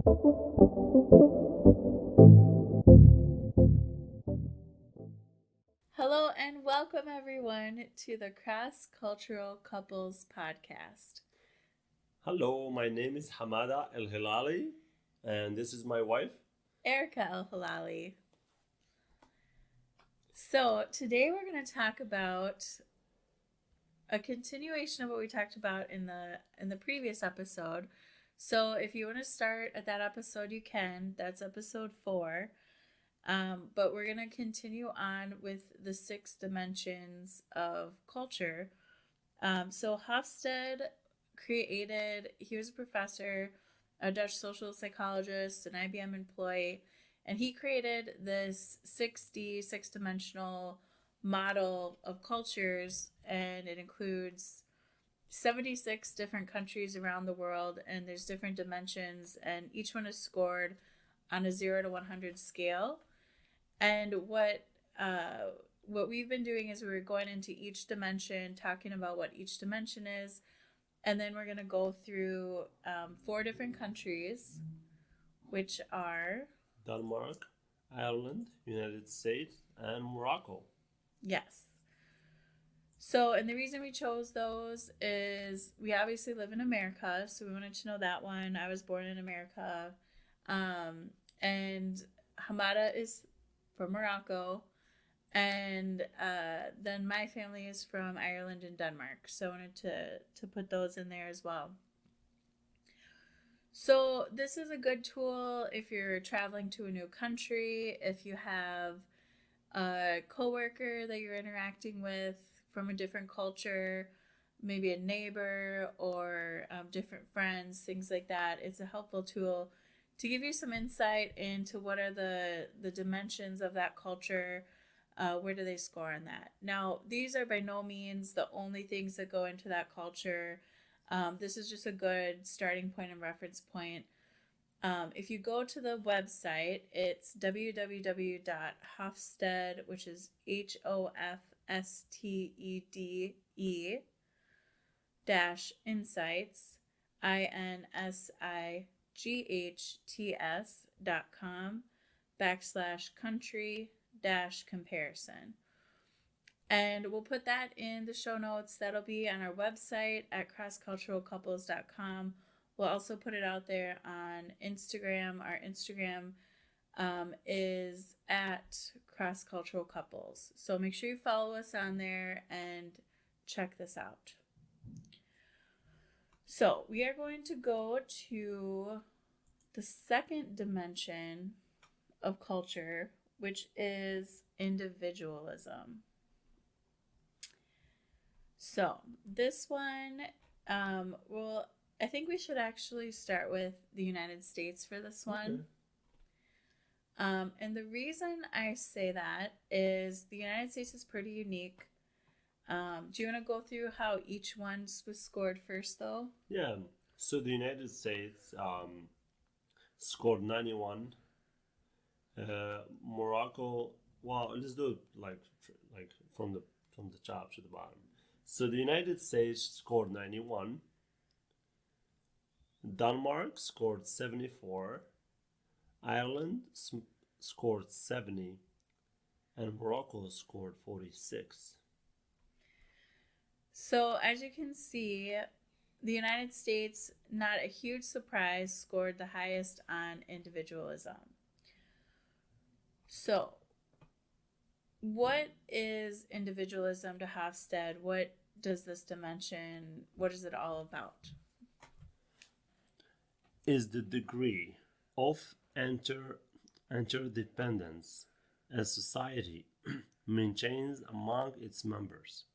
Hello and welcome everyone to the Cross Cultural Couples Podcast. Hello, my name is Hamada El Hilali, and this is my wife, Erica El Halali. So today we're going to talk about a continuation of what we talked about in the previous episode. So if you want to start at that episode, you can. That's episode 4. But we're going to continue on with the 6 dimensions of culture. So Hofstde he was a professor, a Dutch social psychologist, an IBM employee, and he created this 6-dimensional model of cultures, and it includes 76 different countries around the world, and there's different dimensions, and each one is scored on a 0 to 100 scale. And what we've been doing is we're going into each dimension, talking about what each dimension is, and then we're going to go through 4 different countries, which are Denmark, Ireland, United States, and Morocco. Yes. So, and the reason we chose those is we obviously live in America, so we wanted to know that one. I was born in America, and Hamada is from Morocco, and then my family is from Ireland and Denmark, so I wanted to put those in there as well. So this is a good tool if you're traveling to a new country, if you have a coworker that you're interacting with from a different culture, maybe a neighbor or different friends, things like that. It's a helpful tool to give you some insight into what are the dimensions of that culture. Where do they score on that? Now, these are by no means the only things that go into that culture. This is just a good starting point and reference point. If you go to the website, it's www.hofstede, which is HOFSTEDE -insights, INSIGHTS.com/country-comparison. And we'll put that in the show notes. That'll be on our website at crossculturalcouples.com. We'll also put it out there on Instagram. Our Instagram is at crossculturalcouples. So make sure you follow us on there and check this out. So we are going to go to the second dimension of culture, which is individualism. So this one, I think we should actually start with the United States for this one. Okay. And the reason I say that is the United States is pretty unique. Do you want to go through how each one was scored first, though? Yeah. So the United States scored 91. Morocco. Well, let's do it like from the top to the bottom. So the United States scored 91. Denmark scored 74. Ireland scored 70. And Morocco scored 46. So as you can see, the United States, not a huge surprise, scored the highest on individualism. So what is individualism to Hofstede? What does this dimension, what is it all about? Is the degree of interdependence a society maintains among its members.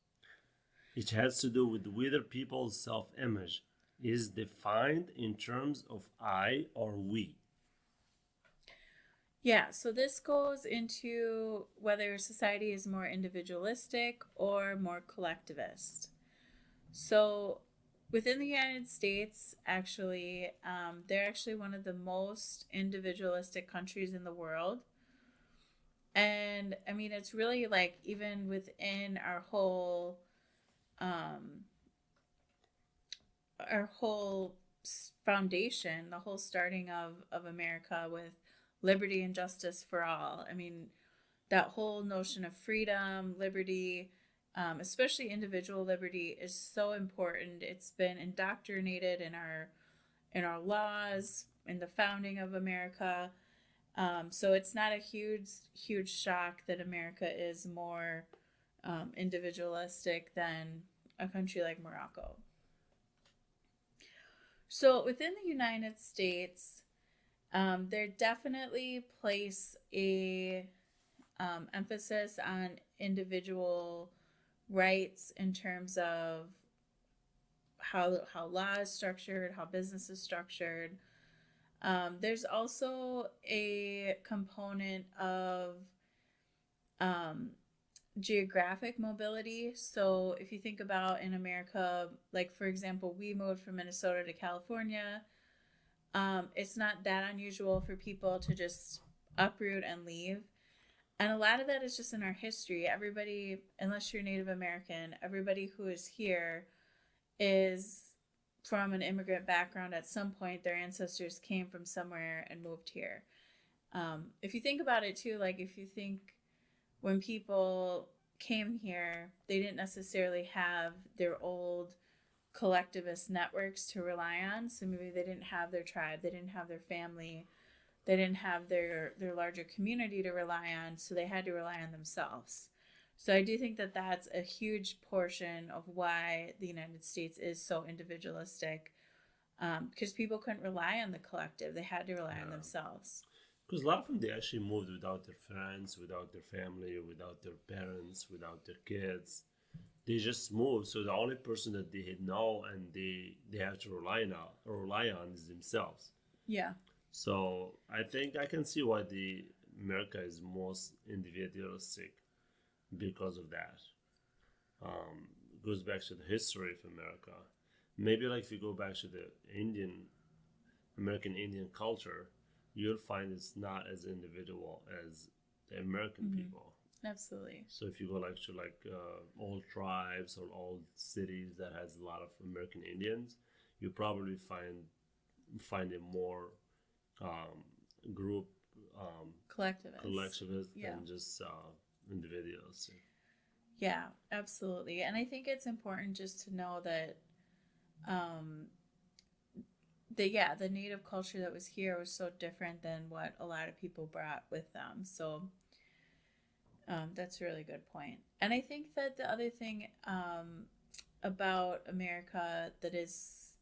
It has to do with whether people's self-image is defined in terms of I or we. Yeah, so this goes into whether society is more individualistic or more collectivist. So within the United States, actually, they're actually one of the most individualistic countries in the world. And I mean, it's really like even within our whole foundation, the whole starting of America with liberty and justice for all. I mean, that whole notion of freedom, liberty, especially individual liberty, is so important. It's been indoctrinated in our laws, in the founding of America. So it's not a huge shock that America is more individualistic than a country like Morocco. So within the United States, there definitely place a emphasis on individual rights in terms of how law is structured, how business is structured. There's also a component of um, geographic mobility. So if you think about in America, like for example, we moved from Minnesota to California. It's not that unusual for people to just uproot and leave. And a lot of that is just in our history. Everybody, unless you're Native American, everybody who is here is from an immigrant background. At some point, their ancestors came from somewhere and moved here. If you think about it too, like if you think when people came here, they didn't necessarily have their old collectivist networks to rely on. So maybe they didn't have their tribe, they didn't have their family, they didn't have their larger community to rely on. So they had to rely on themselves. So I do think that that's a huge portion of why the United States is so individualistic, because people couldn't rely on the collective; they had to rely on themselves. Because a lot of them, they actually moved without their friends, without their family, without their parents, without their kids. They just moved. So the only person that they know and they have to rely on is themselves. Yeah. So I think I can see why the America is most individualistic because of that. Goes back to the history of America. Maybe like if you go back to the American Indian culture, you'll find it's not as individual as the American people. Absolutely. So if you go like to old tribes or old cities that has a lot of American Indians, you probably find a more group collectivist than just individuals. Yeah, absolutely. And I think it's important just to know that the native culture that was here was so different than what a lot of people brought with them. So that's a really good point. And I think that the other thing about America that is,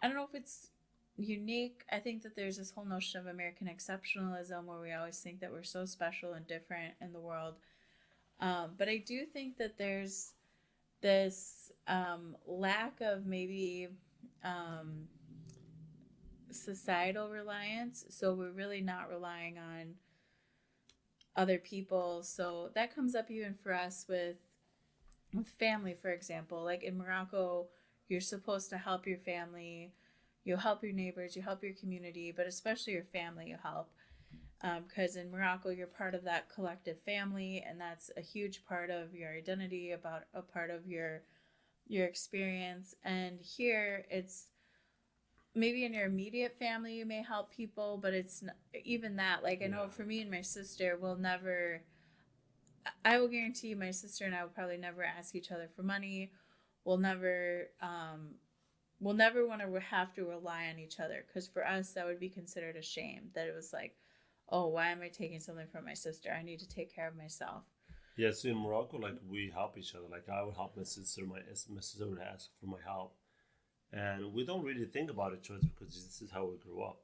I don't know if it's unique. I think that there's this whole notion of American exceptionalism where we always think that we're so special and different in the world. But I do think that there's this lack of maybe societal reliance. So we're really not relying on other people. So that comes up even for us with family, for example. Like in Morocco, you're supposed to help your family, you help your neighbors, you help your community, but especially your family you help. Because in Morocco, you're part of that collective family, and that's a huge part of your identity, about a part of your experience. And here, it's maybe in your immediate family you may help people, but it's not, even that. Like I know for me and my sister, we'll never. I will guarantee you, my sister and I will probably never ask each other for money. We'll never. We'll never want to have to rely on each other, because for us that would be considered a shame. That it was like, oh, why am I taking something from my sister? I need to take care of myself. Yeah, so in Morocco, like we help each other. Like I would help my sister, my sister would ask for my help, and we don't really think about it choice because this is how we grew up.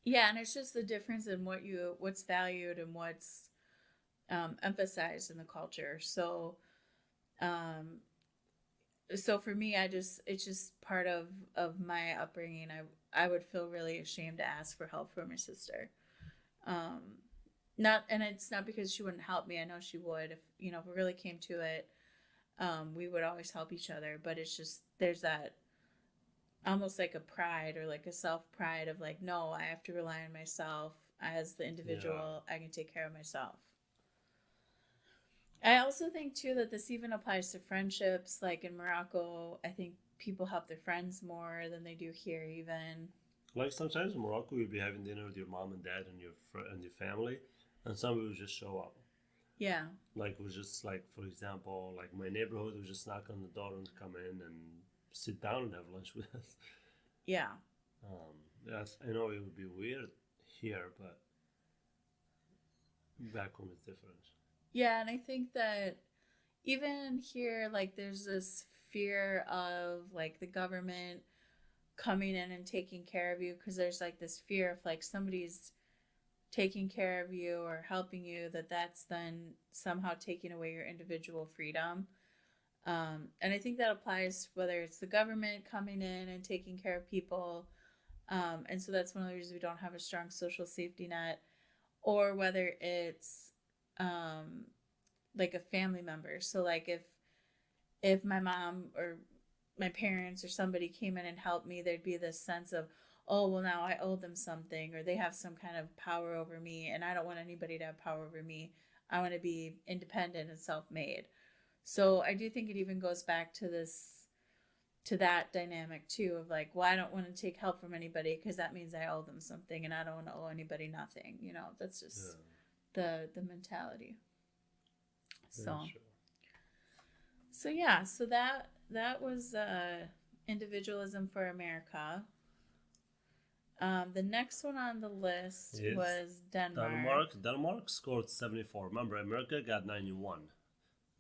Yeah, and it's just the difference in what's valued and what's emphasized in the culture. Um, so for me, it's just part of my upbringing. I would feel really ashamed to ask for help from my sister. Um, not and it's not because she wouldn't help me. I know she would. If if it really came to it, we would always help each other. But it's just there's that almost like a pride or like a self pride of like, no, I have to rely on myself as the individual. I can take care of myself. I also think too that this even applies to friendships. Like in Morocco, I think people help their friends more than they do here. Even Like sometimes in Morocco, you'll be having dinner with your mom and dad and and your family, and somebody will just show up. yeah, Like was just like, for example, like my neighborhood would just knock on the door and come in and sit down and have lunch with us. yeah, Yes, I know it would be weird here, but back home it's different. yeah. And I think that even here, like there's this fear of like the government coming in and taking care of you because there's like this fear of like somebody's taking care of you or helping you, that's then somehow taking away your individual freedom. And I think that applies whether it's the government coming in and taking care of people. And so that's one of the reasons we don't have a strong social safety net, or whether it's um, like a family member. So like if my mom or my parents or somebody came in and helped me, there'd be this sense of, oh, well, now I owe them something, or they have some kind of power over me, and I don't want anybody to have power over me. I want to be independent and self made. So I do think it even goes back to to that dynamic too of like, well, I don't want to take help from anybody because that means I owe them something, and I don't want to owe anybody nothing. That's Yeah, just the mentality. very So true. so yeah, so that was individualism for America. The next one on the list Is was Denmark. Denmark. Denmark scored 74. Remember, America got 91.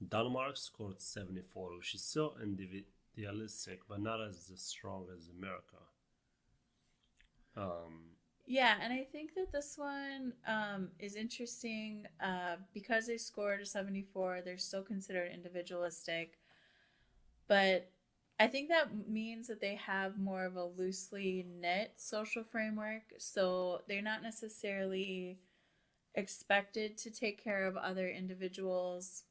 Denmark scored 74, which is still individualistic, but not as strong as America. Um, Yeah, and I think that this one is interesting because they scored a 74. They're still considered individualistic, but I think that means that they have more of a loosely knit social framework. So they're not necessarily expected to take care of other individuals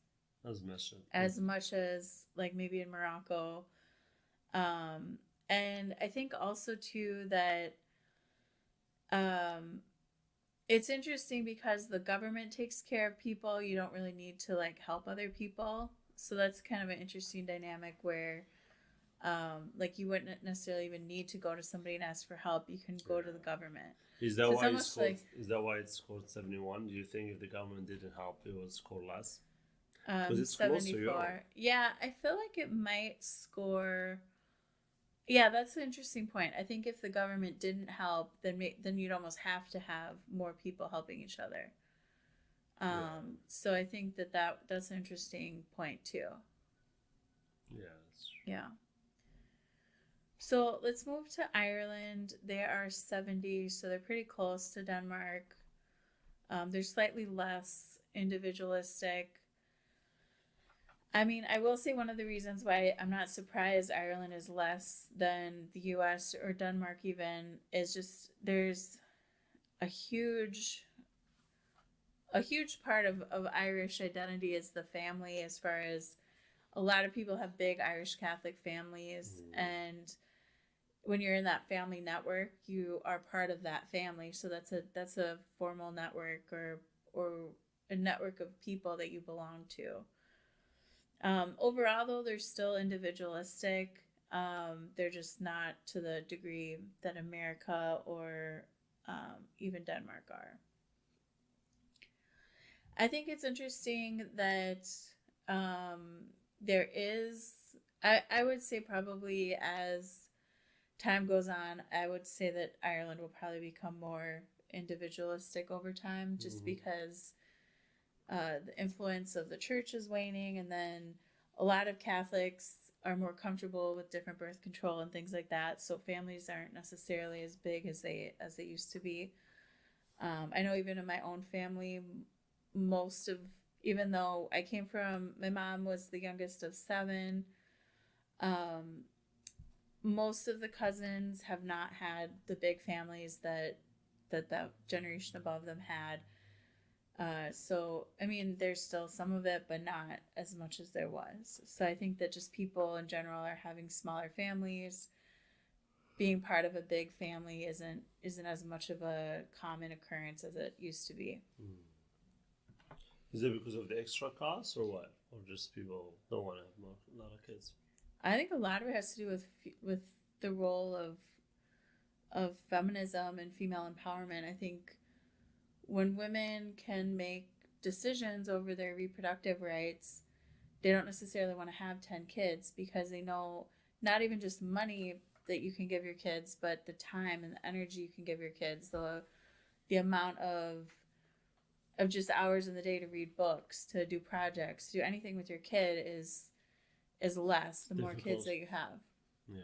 as mentioned. as much as like maybe in Morocco. Um, and I think also too that um, it's interesting because the government takes care of people. You don't really need to like help other people. So that's kind of an interesting dynamic where like you wouldn't necessarily even need to go to somebody and ask for help. You can go to the Yeah. government. Is that So it's why it almost scored? like Is that why it scored 71? Do you think if the government didn't help, it would score less? Because it's close to Europe. 74. Yeah, I feel like it might score. Yeah, that's an interesting point. I think if the government didn't help, then you'd almost have to have more people helping each other. Yeah, So I think that's an interesting point too. yeah, that's true. Yeah. So let's move to Ireland. They are 70, so they're pretty close to Denmark. They're slightly less individualistic. I mean, I will say one of the reasons why I'm not surprised Ireland is less than the US or Denmark even is just there's a huge a huge part of Irish identity is the family, as far as a lot of people have big Irish Catholic families, Mm. and when you're in that family network, you are part of that family. So that's a formal network, or a network of people that you belong to. Overall, though, they're still individualistic. They're just not to the degree that America or even Denmark are. I think it's interesting that there is, I would say, probably as time goes on, I would say that Ireland will probably become more individualistic over time, just Mhm. because the influence of the church is waning, and then a lot of Catholics are more comfortable with different birth control and things like that. So families aren't necessarily as big as they used to be. I know even in my own family, most of even though I came from, my mom was the youngest of seven. Um, Most of the cousins have not had the big families that the generation above them had. So I mean, there's still some of it, but not as much as there was. So I think that just people in general are having smaller families. Being part of a big family isn't as much of a common occurrence as it used to be. Mm. Is it because of the extra costs or what? Or just people don't want to have a lot of kids? I think a lot of it has to do with the role of feminism and female empowerment. I think when women can make decisions over their reproductive rights, they don't necessarily want to have 10 kids because they know not even just money that you can give your kids, but the time and the energy you can give your kids, the amount of just hours in the day to read books, to do projects, to do anything with your kid is less the more kids Difficult. that you have. Yeah.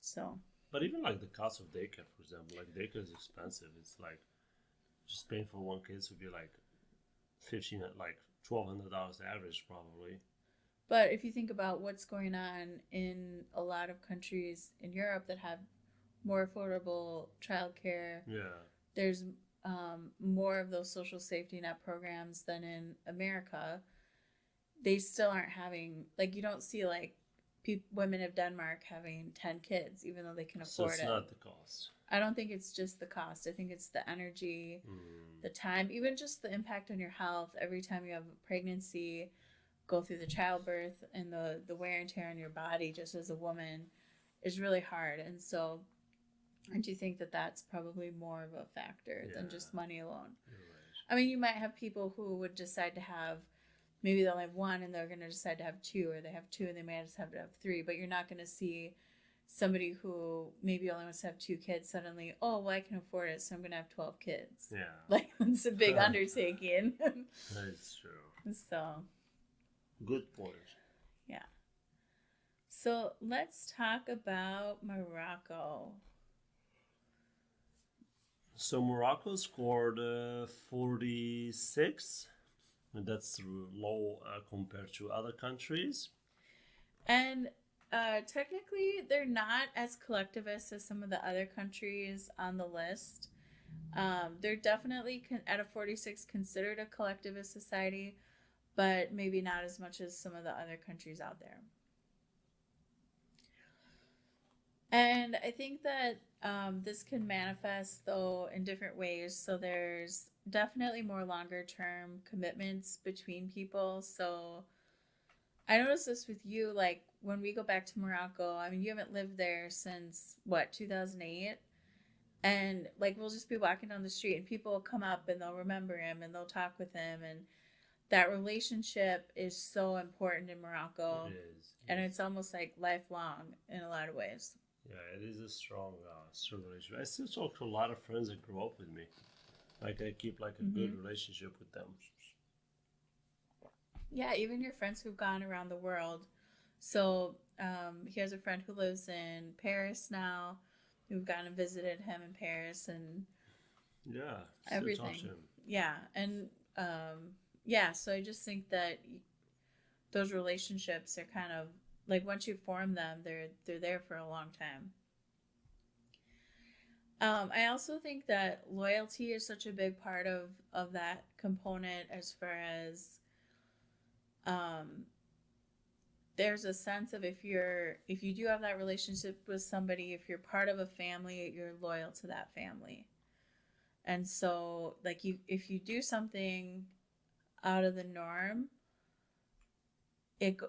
So, But even like the cost of daycare, for example, like daycare is expensive. It's like just paying for one kid would be like $1,200 average probably. but if you think about what's going on in a lot of countries in Europe that have more affordable childcare, Yeah. there's more of those social safety net programs than in America. They still aren't having, like, you don't see like women of Denmark having 10 kids, even though they can So afford it's it. not the cost. I don't think it's just the cost. I think it's the energy, Mm. the time, even just the impact on your health. Every time you have a pregnancy, go through the childbirth, and the wear and tear on your body just as a woman is really hard. And so I do think that that's probably more of a factor than Yeah. just money alone. You're right. I mean, you might have people who would decide to have, maybe they'll have one and they're going to decide to have two, or they have two and they might just have to have three, but you're not going to see somebody who maybe only wants to have two kids suddenly, oh, well, I can afford it, so I'm going to have 12 kids. Yeah. Like, it's a big undertaking. That is true. So, Good point. yeah. So, let's talk about Morocco. So Morocco scored 46. And that's low compared to other countries. And technically, they're not as collectivist as some of the other countries on the list. They're definitely, at a 46, considered a collectivist society, but maybe not as much as some of the other countries out there. And I think that this can manifest, though, in different ways. So there's definitely more longer term commitments between people. So I noticed this with you, like when we go back to Morocco, I mean, you haven't lived there since what, 2008? And like we'll just be walking down the street and people will come up and they'll remember him and they'll talk with him. And that relationship is so important in Morocco. It is. And it's almost like lifelong in a lot of ways. Yeah, it is a strong relationship. I still talk to a lot of friends that grew up with me. Like I keep like a good relationship with them. Yeah, even your friends who've gone around the world. So he has a friend who lives in Paris now. We've gone and visited him in Paris and Yeah, everything. Talk to him. Yeah, and yeah, so I just think that those relationships are kind of like once you form them, they're there for a long time. I also think that loyalty is such a big part of that component as far as there's a sense of if you do have that relationship with somebody, if you're part of a family, you're loyal to that family. And so like if you do something out of the norm, it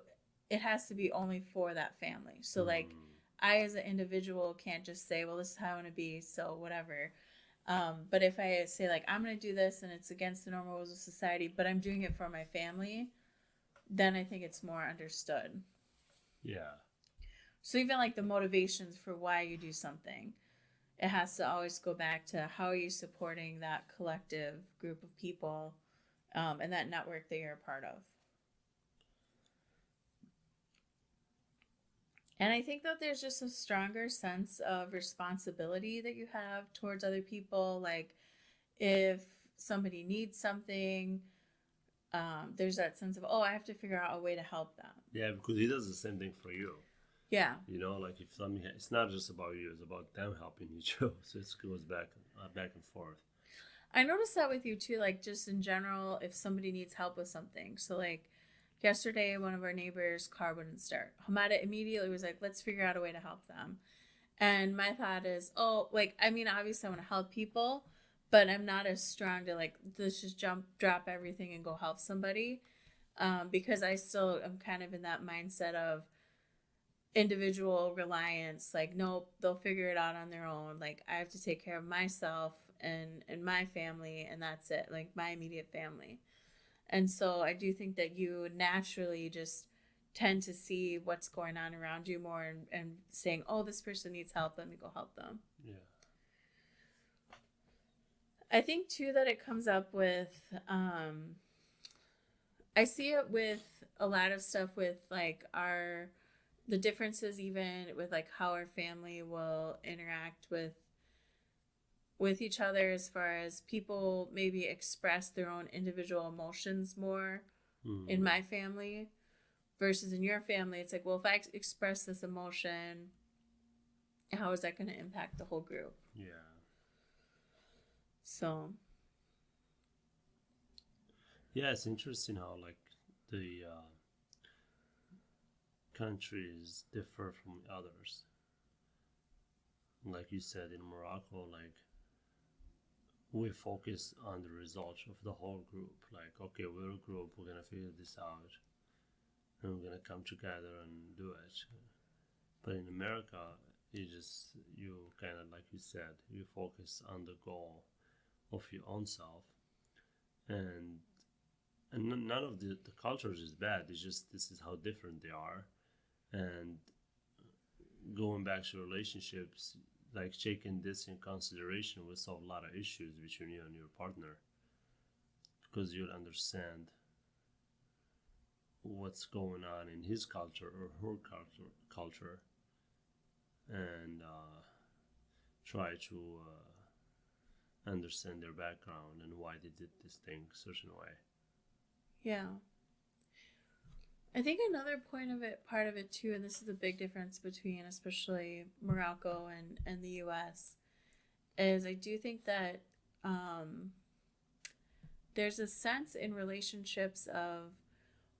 has to be only for that family. So like I as an individual can't just say, well, this is how I want to be, so whatever. But if I say like I'm going to do this and it's against the normal rules of society, but I'm doing it for my family, then I think it's more understood. Yeah. So even like the motivations for why you do something, it has to always go back to how are you supporting that collective group of people and that network that you're a part of. And I think that there's just a stronger sense of responsibility that you have towards other people. Like if somebody needs something, there's that sense of, oh, I have to figure out a way to help them. Yeah, because he does the same thing for you. Yeah. You know, like if something, it's not just about you; it's about them helping you too. So it goes back and forth. I noticed that with you too. Like just in general, if somebody needs help with something. So like yesterday, one of our neighbors' car wouldn't start. Hamada immediately was like, let's figure out a way to help them. And my thought is, oh, like I mean, obviously I want to help people, but I'm not as strong to like let's just drop everything and go help somebody, because I still am kind of in that mindset of individual reliance. Like, nope, they'll figure it out on their own. Like, I have to take care of myself and my family, and that's it. Like my immediate family. And so I do think that you naturally just tend to see what's going on around you more, and saying, oh, this person needs help, let me go help them. Yeah. I think too that it comes up with I see it with a lot of stuff with like the differences, even with like how our family will interact with each other, as far as people maybe express their own individual emotions more in my family versus in your family. It's like, well, if I express this emotion, how is that going to impact the whole group? Yeah. So Yeah, it's interesting how like the countries differ from others. Like you said, in Morocco, like we focus on the results of the whole group. Like, okay, we're a group, we're gonna figure this out, and we're gonna come together and do it. But in America, you kind of, like you said, you focus on the goal of your own self, and none of the cultures is bad. It's just this is how different they are, and going back to relationships, like taking this in consideration will solve a lot of issues between you and your partner, because you'll understand what's going on in his culture or her culture, and try to understand their background and why they did this thing a certain way. yeah. I think another part of it too, and this is the big difference between especially Morocco and the US, is I do think that there's a sense in relationships of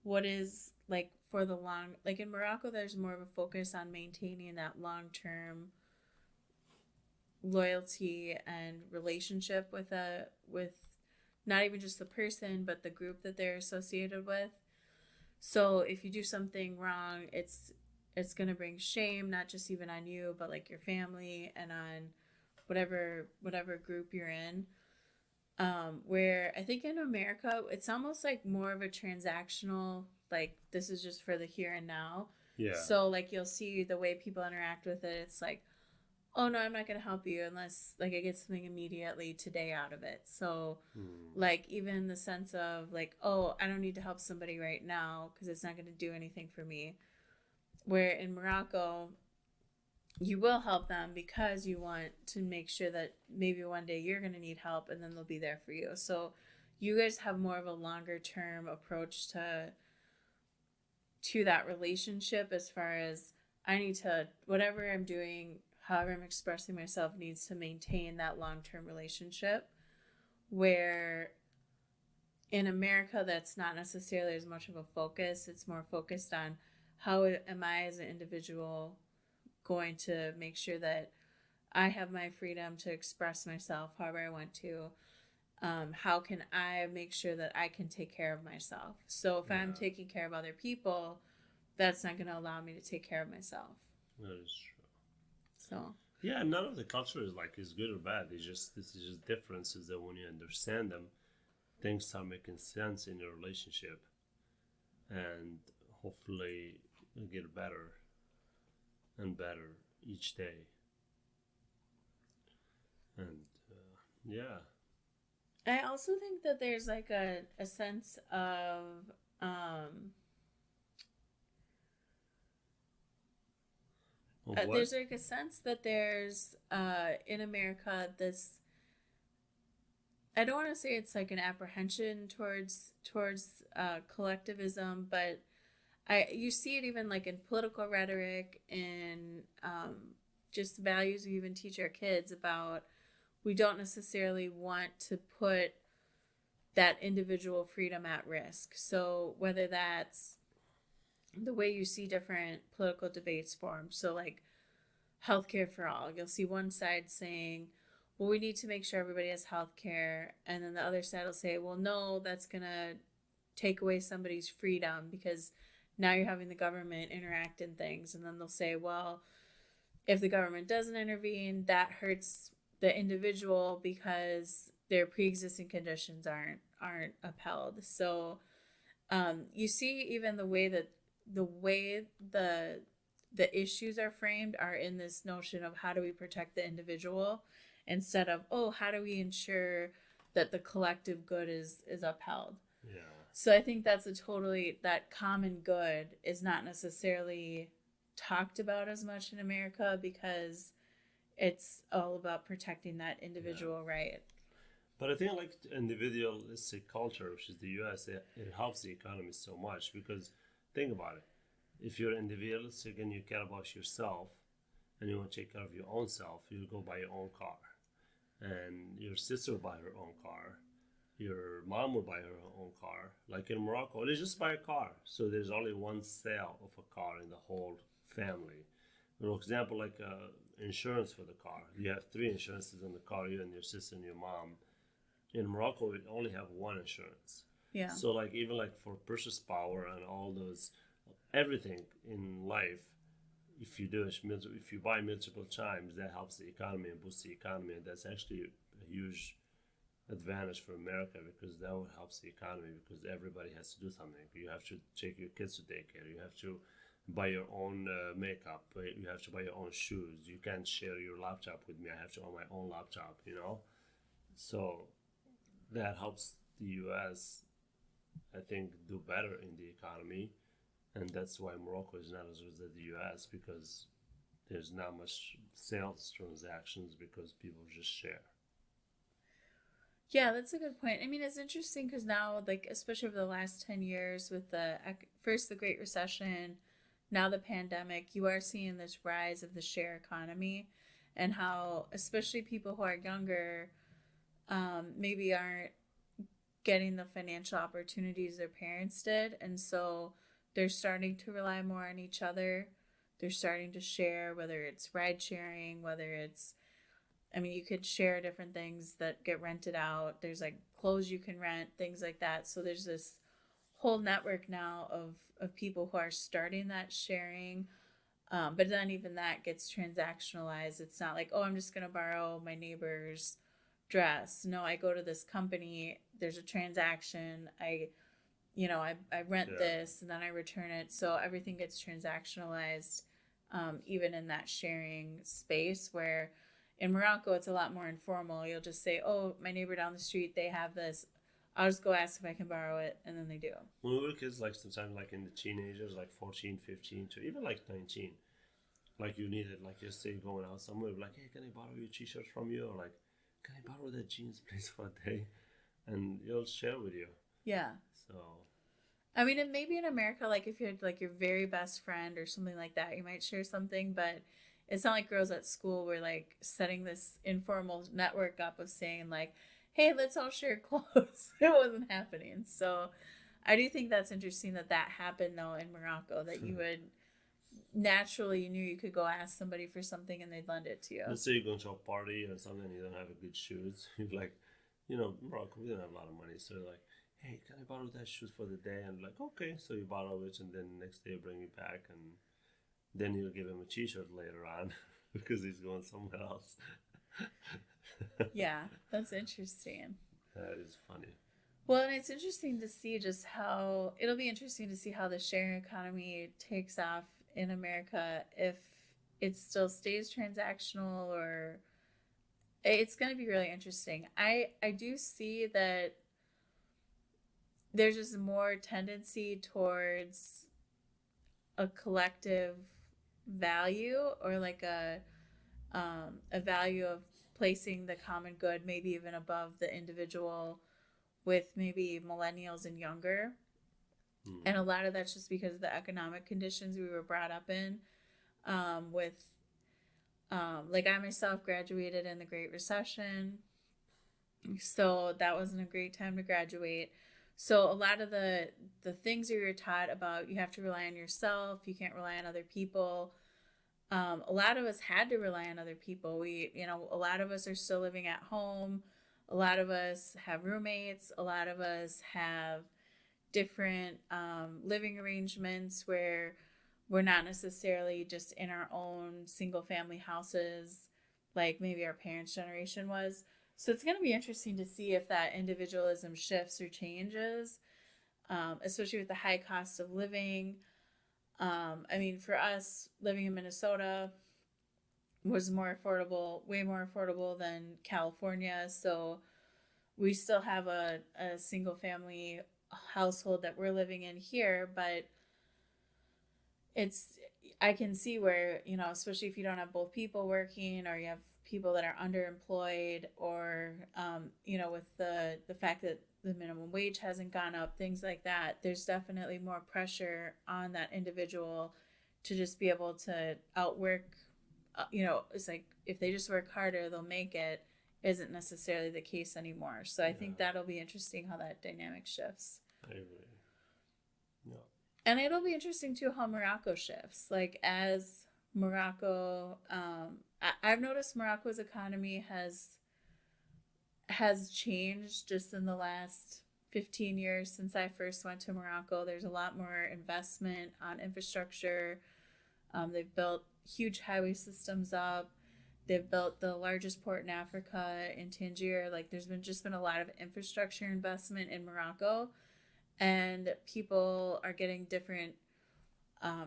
what is like for the long, like in Morocco, there's more of a focus on maintaining that long term loyalty and relationship with not even just the person but the group that they're associated with. So if you do something wrong, it's going to bring shame, not just even on you, but like your family and on whatever group you're in. Where I think in America, it's almost like more of a transactional, like this is just for the here and now. Yeah. So like you'll see the way people interact with it. It's like, oh no, I'm not going to help you unless like I get something immediately today out of it. So like even the sense of like, oh, I don't need to help somebody right now because it's not going to do anything for me. Where in Morocco, you will help them because you want to make sure that maybe one day you're going to need help and then they'll be there for you. So you guys have more of a longer term approach to that relationship, as far as I need to, whatever I'm doing, however I'm expressing myself, needs to maintain that long-term relationship. Where in America, that's not necessarily as much of a focus. It's more focused on how am I as an individual going to make sure that I have my freedom to express myself however I want to. How can I make sure that I can take care of myself? So if I'm taking care of other people, that's not going to allow me to take care of myself. That is true. So yeah, none of the culture is good or bad. This is just differences that when you understand them, things start making sense in your relationship, and hopefully you'll get better and better each day. And yeah. I also think that there's like a sense of there's like a sense that there's in America this, I don't want to say it's like an apprehension towards collectivism, but you see it even like in political rhetoric and just values we even teach our kids about. We don't necessarily want to put that individual freedom at risk. So whether that's the way you see different political debates form, so like healthcare for all, you'll see one side saying, well, we need to make sure everybody has health care. And then the other side will say, well, no, that's going to take away somebody's freedom because now you're having the government interact in things. And then they'll say, well, if the government doesn't intervene, that hurts the individual because their pre-existing conditions aren't upheld. So you see even the way the issues are framed are in this notion of how do we protect the individual instead of, oh, how do we ensure that the collective good is upheld. Yeah. So I think that's that common good is not necessarily talked about as much in America because it's all about protecting that individual right. But I think like individualistic culture, which is the US, it helps the economy so much because think about it. If you're individualistic and you care about yourself and you want to take care of your own self, you go buy your own car. And your sister will buy her own car. Your mom will buy her own car. Like in Morocco, they just buy a car. So there's only one sale of a car in the whole family. For example, like insurance for the car. You have 3 insurances on the car, you and your sister and your mom. In Morocco, we only have one insurance. Yeah. So like even like for purchase power and all those, everything in life, if you buy multiple times, that helps the economy and boosts the economy, and that's actually a huge advantage for America because that would help the economy because everybody has to do something. You have to take your kids to daycare. You have to buy your own makeup. You have to buy your own shoes. You can't share your laptop with me. I have to own my own laptop. So that helps the U.S. I think do better in the economy, and that's why Morocco is not as good as the U.S. because there's not much sales transactions because people just share. Yeah, that's a good point. I mean, it's interesting because now, like, especially over the last 10 years with first the Great Recession, now the pandemic, you are seeing this rise of the share economy and how, especially people who are younger, maybe aren't getting the financial opportunities their parents did. And so they're starting to rely more on each other. They're starting to share, whether it's ride sharing, you could share different things that get rented out. There's like clothes you can rent, things like that. So there's this whole network now of people who are starting that sharing. But then even that gets transactionalized. It's not like, oh, I'm just going to borrow my neighbor's dress. No, I go to this company. There's a transaction. I rent this and then I return it. So everything gets transactionalized, even in that sharing space where in Morocco, it's a lot more informal. You'll just say, oh, my neighbor down the street, they have this. I'll just go ask if I can borrow it. And then they do. When we were kids, like sometimes like in the teenagers, like 14, 15 to even like 19, like you needed, like you're say going out somewhere, like, hey, can I borrow your t-shirt from you? Or like, can I borrow that jeans please for a day? And you'll share with you. Yeah. So. I mean, and maybe in America, like if you're like your very best friend or something like that, you might share something, but it's not like girls at school were like setting this informal network up of saying like, hey, let's all share clothes. It wasn't happening. So I do think that's interesting that happened though in Morocco, that you would naturally, you knew you could go ask somebody for something and they'd lend it to you. Let's say you're going to a party or something and you don't have a good shoes. You're like, Morocco, we don't have a lot of money. So you're like, hey, can I borrow that shoes for the day? And like, okay. So you borrow it and then the next day you bring it back and then you'll give him a t-shirt later on because he's going somewhere else. Yeah, that's interesting. That is funny. Well, and it's interesting to see it'll be interesting to see how the sharing economy takes off in America, if it still stays transactional or it's going to be really interesting. I do see that there's just more tendency towards a collective value or like a value of placing the common good maybe even above the individual with maybe millennials and younger. And a lot of that's just because of the economic conditions we were brought up in, like I myself graduated in the Great Recession, so that wasn't a great time to graduate. So a lot of the things we were taught about, you have to rely on yourself, you can't rely on other people, A lot of us had to rely on other people. A lot of us are still living at home. A lot of us have roommates. A lot of us have different living arrangements where we're not necessarily just in our own single family houses like maybe our parents' generation was. So it's going to be interesting to see if that individualism shifts or changes, especially with the high cost of living. I mean, for us living in Minnesota was more affordable, way more affordable than California. So we still have a single family household that we're living in here, but it's I can see where, especially if you don't have both people working or you have people that are underemployed or with the fact that the minimum wage hasn't gone up, things like that, there's definitely more pressure on that individual to just be able to outwork. It's like if they just work harder they'll make it, isn't necessarily the case anymore. So I think that'll be interesting how that dynamic shifts. I agree. Yeah. And it'll be interesting too how Morocco shifts. Like as Morocco, I've noticed Morocco's economy has changed just in the last 15 years since I first went to Morocco. There's a lot more investment on infrastructure. They've built huge highway systems up. They've built the largest port in Africa in Tangier. Like there's been a lot of infrastructure investment in Morocco, and people are getting different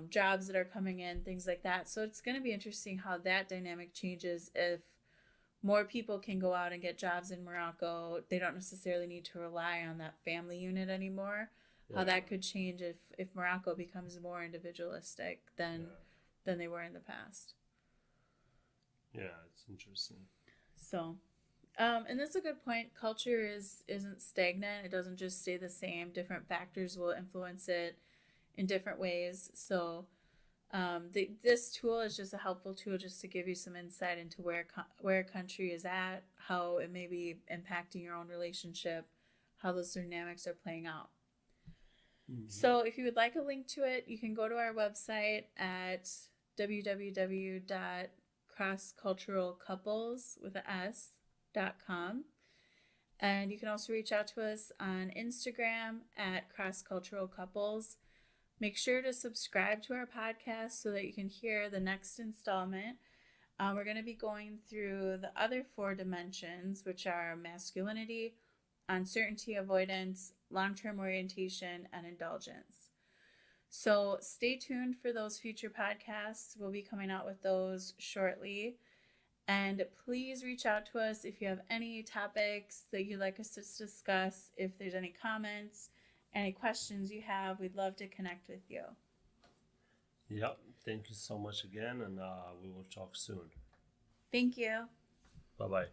jobs that are coming in, things like that. So it's going to be interesting how that dynamic changes if more people can go out and get jobs in Morocco. They don't necessarily need to rely on that family unit anymore. How that could change if Morocco becomes more individualistic than they were in the past. Yeah, it's interesting. So, and that's a good point. Culture isn't stagnant. It doesn't just stay the same. Different factors will influence it in different ways. So, this tool is just a helpful tool just to give you some insight into where a country is at, how it may be impacting your own relationship, how those dynamics are playing out. Mm-hmm. So, if you would like a link to it, you can go to our website at www.crossculturalcouples.com. And you can also reach out to us on Instagram at crossculturalcouples. Make sure to subscribe to our podcast so that you can hear the next installment. We're going to be going through the other 4 dimensions, which are masculinity, uncertainty avoidance, long-term orientation, and indulgence. So stay tuned for those future podcasts. We'll be coming out with those shortly. And please reach out to us if you have any topics that you'd like us to discuss. If there's any comments, any questions you have, we'd love to connect with you. Yep. Thank you so much again, and we will talk soon. Thank you. Bye-bye.